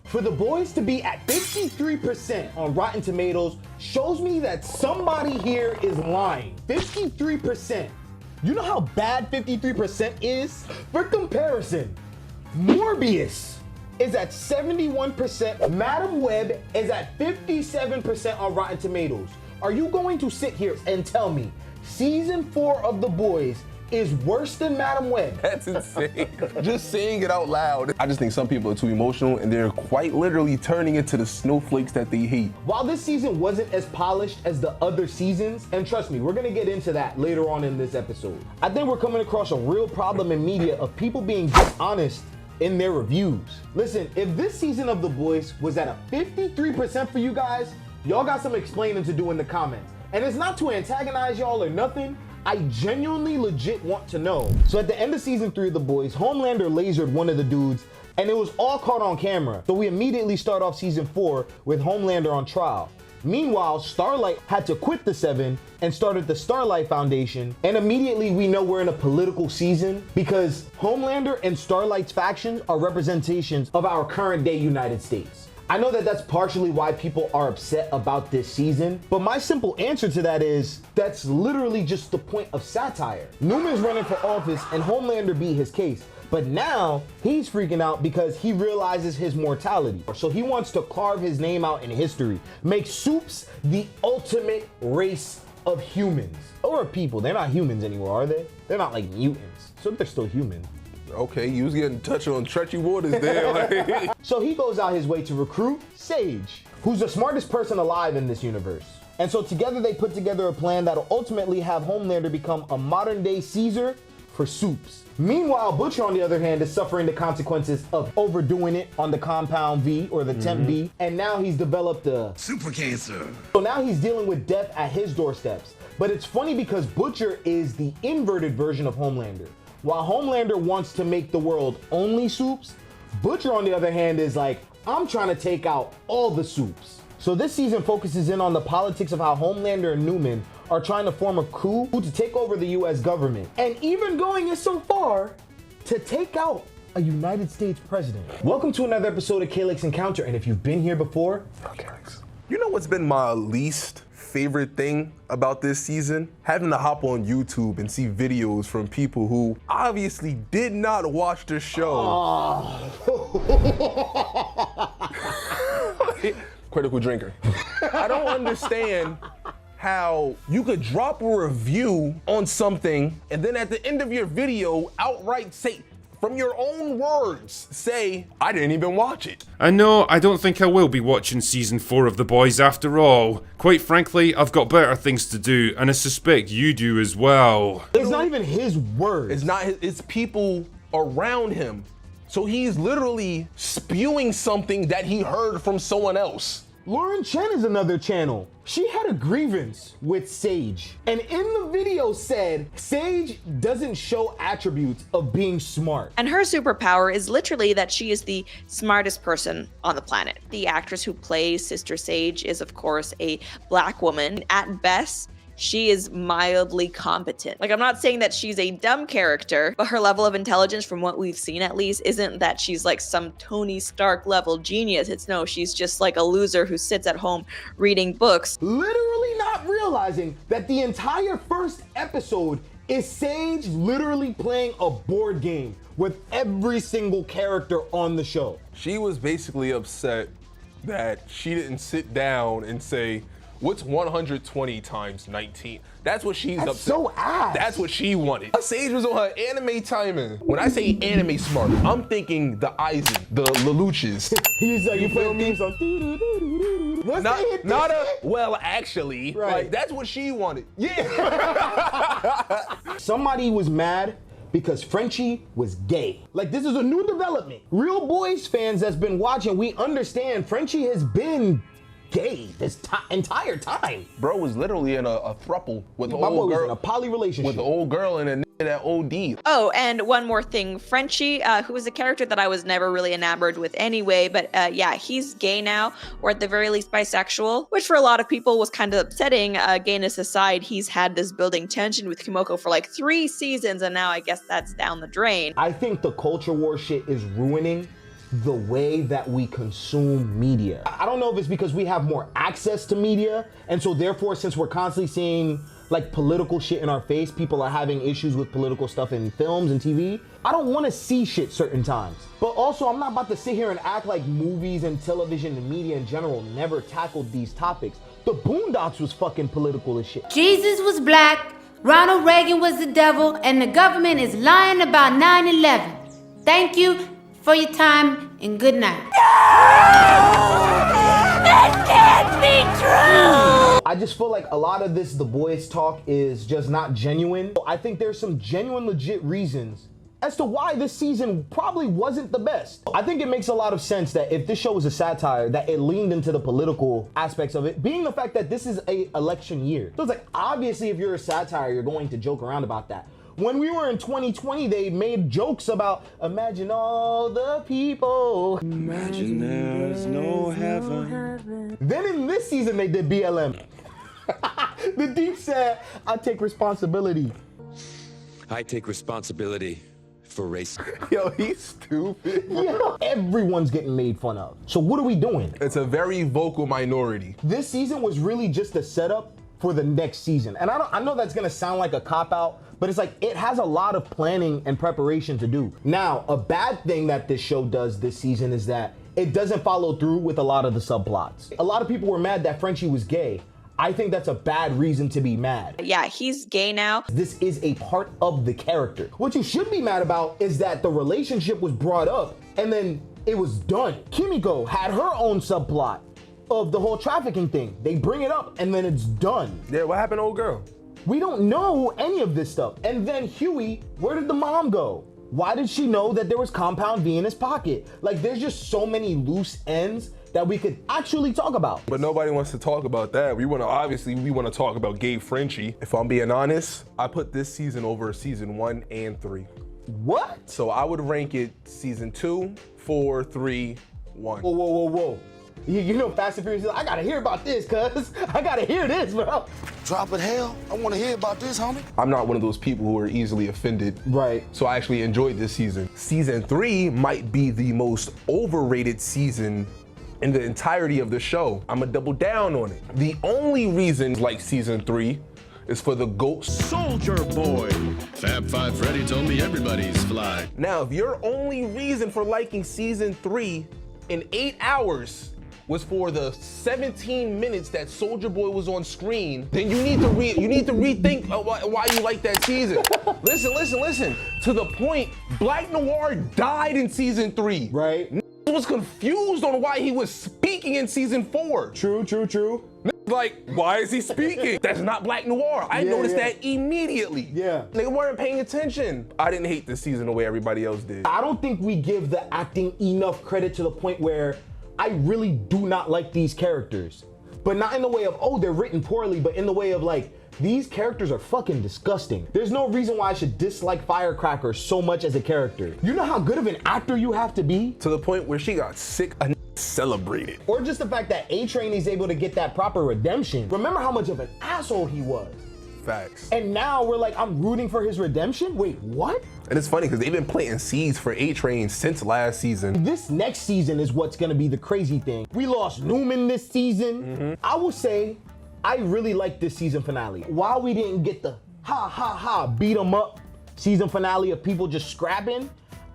For The Boys to be at 53% on Rotten Tomatoes shows me that somebody here is lying. 53%. You know how bad 53% is? For comparison, Morbius is at 71%. Madam Web is at 57% on Rotten Tomatoes. Are you going to sit here and tell me season 4 of The Boys is worse than Madam Web? That's insane. Just saying it out loud. I just think some people are too emotional and they're quite literally turning into the snowflakes that they hate. While this season wasn't as polished as the other seasons, and trust me, we're gonna get into that later on in this episode, I think we're coming across a real problem in media of people being dishonest in their reviews. Listen, if this season of The Boys was at a 53% for you guys, y'all got some explaining to do in the comments. And it's not to antagonize y'all or nothing, I genuinely legit want to know. So at the end of season 3 of The Boys, Homelander lasered one of the dudes and it was all caught on camera. So we immediately start off season 4 with Homelander on trial. Meanwhile, Starlight had to quit the Seven and started the Starlight Foundation, and immediately we know we're in a political season because Homelander and Starlight's factions are representations of our current day United States. I know that that's partially why people are upset about this season, but my simple answer to that is that's literally just the point of satire. Newman's running for office and Homelander beat his case. But now he's freaking out because he realizes his mortality. So he wants to carve his name out in history, make Supes the ultimate race of humans. Or people, they're not humans anymore, are they? They're not like mutants, so they're still human. Okay, you was getting touched on treachery waters there. Like. So he goes out his way to recruit Sage, who's the smartest person alive in this universe. And so together they put together a plan that'll ultimately have Homelander become a modern day Caesar for Supes. Meanwhile, Butcher, on the other hand, is suffering the consequences of overdoing it on the Compound V or the Temp V, and now he's developed a super cancer. So now he's dealing with death at his doorsteps. But it's funny because Butcher is the inverted version of Homelander. While Homelander wants to make the world only Supes, Butcher, on the other hand, is like, I'm trying to take out all the Supes. So this season focuses in on the politics of how Homelander and Newman are trying to form a coup to take over the US government, and even going so far to take out a United States president. Welcome to another episode of Kaylex Encounter, and if you've been here before, Kaylex. You know what's been my least favorite thing about this season? Having to hop on YouTube and see videos from people who obviously did not watch the show. Critical drinker. I don't understand how you could drop a review on something and then at the end of your video outright say, from your own words, say, I didn't even watch it. And no, I don't think I will be watching season 4 of The Boys after all. Quite frankly, I've got better things to do, and I suspect you do as well. It's not even his words. It's not his, it's people around him. So he's literally spewing something that he heard from someone else. Lauren Chen is another channel. She had a grievance with Sage, and in the video said Sage doesn't show attributes of being smart. And her superpower is literally that she is the smartest person on the planet. The actress who plays Sister Sage is, of course, a Black woman. At best, she is mildly competent. Like, I'm not saying that she's a dumb character, but her level of intelligence, from what we've seen at least, isn't that she's like some Tony Stark level genius. It's no, she's just like a loser who sits at home reading books. Literally not realizing that the entire first episode is Sage literally playing a board game with every single character on the show. She was basically upset that she didn't sit down and say, what's 120 times 19? That's what she's upset. So ass. That's what she wanted. Sage was on her anime timing. When I say anime smart, I'm thinking the Aizen, the Lelouches. He's like, you feel me? Not a, well, actually, right. Like, that's what she wanted. Yeah. Somebody was mad because Frenchie was gay. Like, this is a new development. Real Boys fans that's been watching, we understand Frenchie has been gay this entire time. Bro was literally in a throuple with the old girl. In a poly relationship. With the old girl and a nigga that OD. Oh, and one more thing. Frenchie, who was a character that I was never really enamored with anyway, but yeah, he's gay now, or at the very least bisexual, which for a lot of people was kind of upsetting. Gayness aside, he's had this building tension with Kimoko for like 3 seasons, and now I guess that's down the drain. I think the culture war shit is ruining the way that we consume media. I don't know if it's because we have more access to media, and so therefore, since we're constantly seeing like political shit in our face, people are having issues with political stuff in films and TV. I don't want to see shit certain times. But also, I'm not about to sit here and act like movies and television and media in general never tackled these topics. The Boondocks was fucking political as shit. Jesus was black, Ronald Reagan was the devil, and the government is lying about 9/11. Thank you for your time and good night. That can't be true! I just feel like a lot of this The Boys talk is just not genuine. I think there's some genuine, legit reasons as to why this season probably wasn't the best. I think it makes a lot of sense that if this show was a satire, that it leaned into the political aspects of it, being the fact that this is a election year. So it's like, obviously, if you're a satire, you're going to joke around about that. When we were in 2020, they made jokes about, imagine all the people. Imagine there's no heaven. Then in this season, they did BLM. The Deep said, I take responsibility. I take responsibility for race. Yo, he's stupid. Yeah, everyone's getting made fun of. So what are we doing? It's a very vocal minority. This season was really just a setup for the next season. And I know that's gonna sound like a cop-out, but it's like, it has a lot of planning and preparation to do. Now, a bad thing that this show does this season is that it doesn't follow through with a lot of the subplots. A lot of people were mad that Frenchie was gay. I think that's a bad reason to be mad. Yeah, he's gay now. This is a part of the character. What you should be mad about is that the relationship was brought up and then it was done. Kimiko had her own subplot of the whole trafficking thing. They bring it up and then it's done. Yeah, what happened to old girl? We don't know any of this stuff. And then Huey, where did the mom go? Why did she know that there was Compound V in his pocket? Like, there's just so many loose ends that we could actually talk about. But nobody wants to talk about that. We want to talk about gay Frenchie. If I'm being honest, I put this season over season 1 and 3. What? So I would rank it season 2, 4, 3, 1. Whoa, whoa, whoa, whoa. You know Fast and Furious, I gotta hear about this, cuz. I gotta hear this, bro. Drop it, hell. I want to hear about this, homie. I'm not one of those people who are easily offended. Right. So I actually enjoyed this season. Season 3 might be the most overrated season in the entirety of the show. I'm gonna double down on it. The only reason like season 3 is for the GOAT Soldier Boy. Fab Five Freddy told me everybody's fly. Now, if your only reason for liking season 3 in 8 hours was for the 17 minutes that Soldier Boy was on screen, then you need to rethink why you like that season. Listen. To the point, Black Noir died in season 3. Right. Was confused on why he was speaking in season 4. True. Like, why is he speaking? That's not Black Noir. I noticed that immediately. Yeah. They weren't paying attention. I didn't hate this season the way everybody else did. I don't think we give the acting enough credit to the point where I really do not like these characters. But not in the way of, oh, they're written poorly, but in the way of like, these characters are fucking disgusting. There's no reason why I should dislike Firecracker so much as a character. You know how good of an actor you have to be? To the point where she got sick and celebrated. Or just the fact that A-Train is able to get that proper redemption. Remember how much of an asshole he was. Facts. And now we're like, I'm rooting for his redemption? Wait, what? And it's funny because they've been planting seeds for A-Train since last season. This next season is what's gonna be the crazy thing. We lost Newman this season. I will say, I really like this season finale. While we didn't get the beat 'em up season finale of people just scrapping,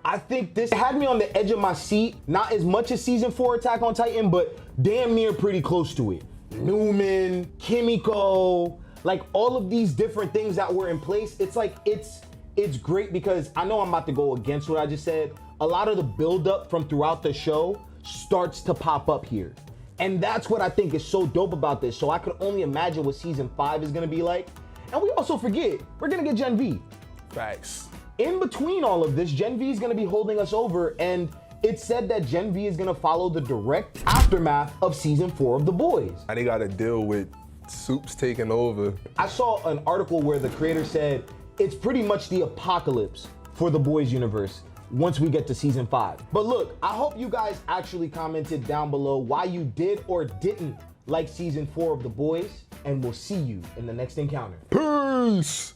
I think this had me on the edge of my seat. Not as much as season 4 Attack on Titan, but damn near pretty close to it. Newman, Kimiko, like all of these different things that were in place. It's like, it's great because I know I'm about to go against what I just said. A lot of the buildup from throughout the show starts to pop up here. And that's what I think is so dope about this. So I could only imagine what season 5 is gonna be like. And we also forget, we're gonna get Gen V. Facts. In between all of this, Gen V is gonna be holding us over, and it's said that Gen V is gonna follow the direct aftermath of season 4 of The Boys. And they gotta deal with Soups taking over. I saw an article where the creator said it's pretty much the apocalypse for The Boys universe once we get to season 5. But look, I hope you guys actually commented down below why you did or didn't like season 4 of The Boys, and we'll see you in the next encounter. Peace!